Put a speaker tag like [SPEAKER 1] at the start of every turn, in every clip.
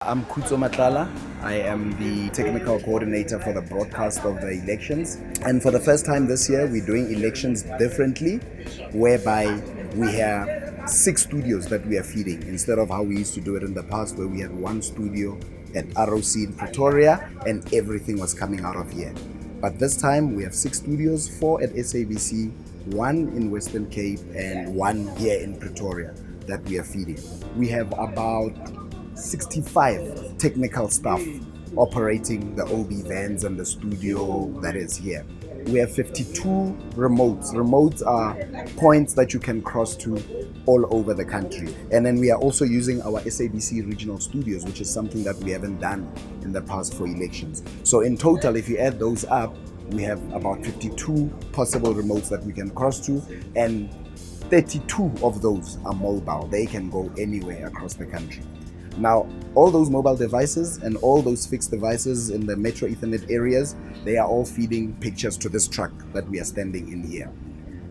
[SPEAKER 1] I'm Khutso Matlala. I am the technical coordinator for the broadcast of the elections. And for the first time this year, we're doing elections differently, whereby we have 6 studios that we are feeding instead of how we used to do it in the past, where we had 1 studio at ROC in Pretoria and everything was coming out of here. But this time we have 6 studios, 4 at SABC, 1 in Western Cape and 1 here in Pretoria that we are feeding. We have about 65 technical staff operating the OB vans and the studio that is here. We have 52 remotes. Remotes are points that you can cross to all over the country. And then we are also using our SABC regional studios, which is something that we haven't done in the past for elections. So in total, if you add those up, we have about 52 possible remotes that we can cross to, and 32 of those are mobile. They can go anywhere across the country. Now, all those mobile devices and all those fixed devices in the Metro Ethernet areas, they are all feeding pictures to this truck that we are standing in here.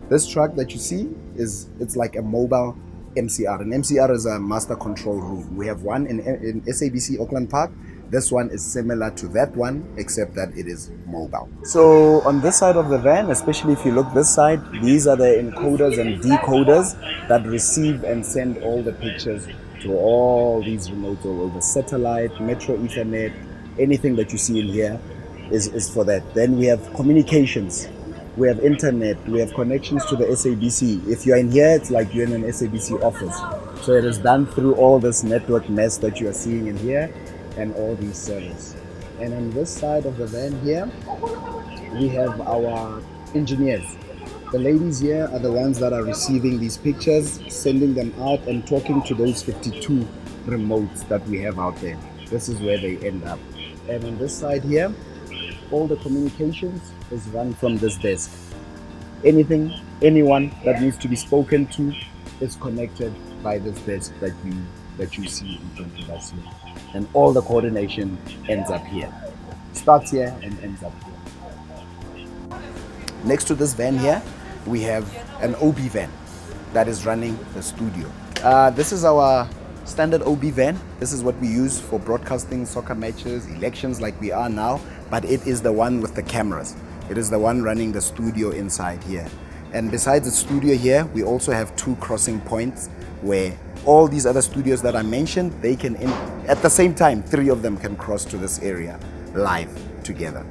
[SPEAKER 1] This truck that you see it's like a mobile MCR. An MCR is a master control room. We have one in SABC Auckland Park. This one is similar to that one, except that it is mobile. So on this side of the van, especially if you look this side, these are the encoders and decoders that receive and send all the pictures to all these remotes all over. Satellite, Metro Ethernet, anything that you see in here is for that. Then we have communications, we have internet, we have connections to the SABC. If you're in here, it's like you're in an SABC office. So it is done through all this network mess that you are seeing in here and all these servers. And on this side of the van here, we have our engineers. The ladies here are the ones that are receiving these pictures, sending them out and talking to those 52 remotes that we have out there. This is where they end up. And on this side here, all the communications is run from this desk. Anything, anyone that needs to be spoken to is connected by this desk that you see in front of us here. And all the coordination ends up here. Starts here and ends up here. Next to this van here, we have an OB van that is running the studio. This is our standard OB van. This is what we use for broadcasting soccer matches, elections like we are now, but it is the one with the cameras. It is the one running the studio inside here. And besides the studio here, we also have 2 crossing points where all these other studios that I mentioned, they can, at the same time, 3 of them can cross to this area live together.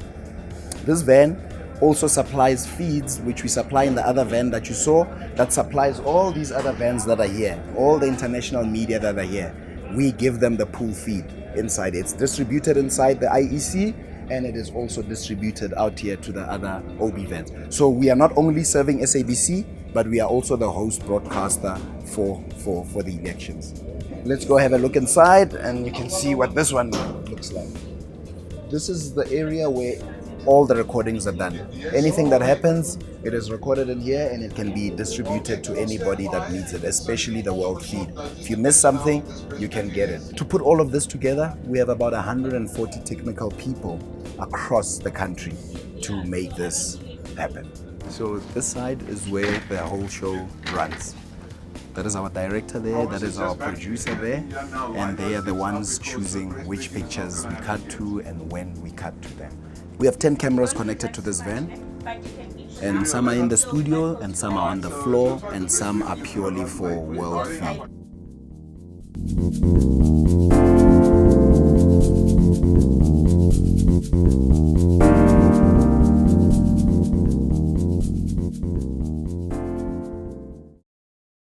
[SPEAKER 1] This van also supplies feeds, which we supply in the other van that you saw, that supplies all these other vans that are here, all the international media that are here. We give them the pool feed inside. It's distributed inside the IEC, and it is also distributed out here to the other OB vans. So we are not only serving SABC, but we are also the host broadcaster for the elections. Let's go have a look inside and you can see what this one looks like. This is the area where all the recordings are done. Anything that happens, it is recorded in here and it can be distributed to anybody that needs it, especially the world feed. If you miss something, you can get it. To put all of this together, we have about 140 technical people across the country to make this happen. So this side is where the whole show runs. That is our director there, that is our producer there, and they are the ones choosing which pictures we cut to and when we cut to them. We have 10 cameras connected to this van, and some are in the studio, and some are on the floor, and some are purely for world feed.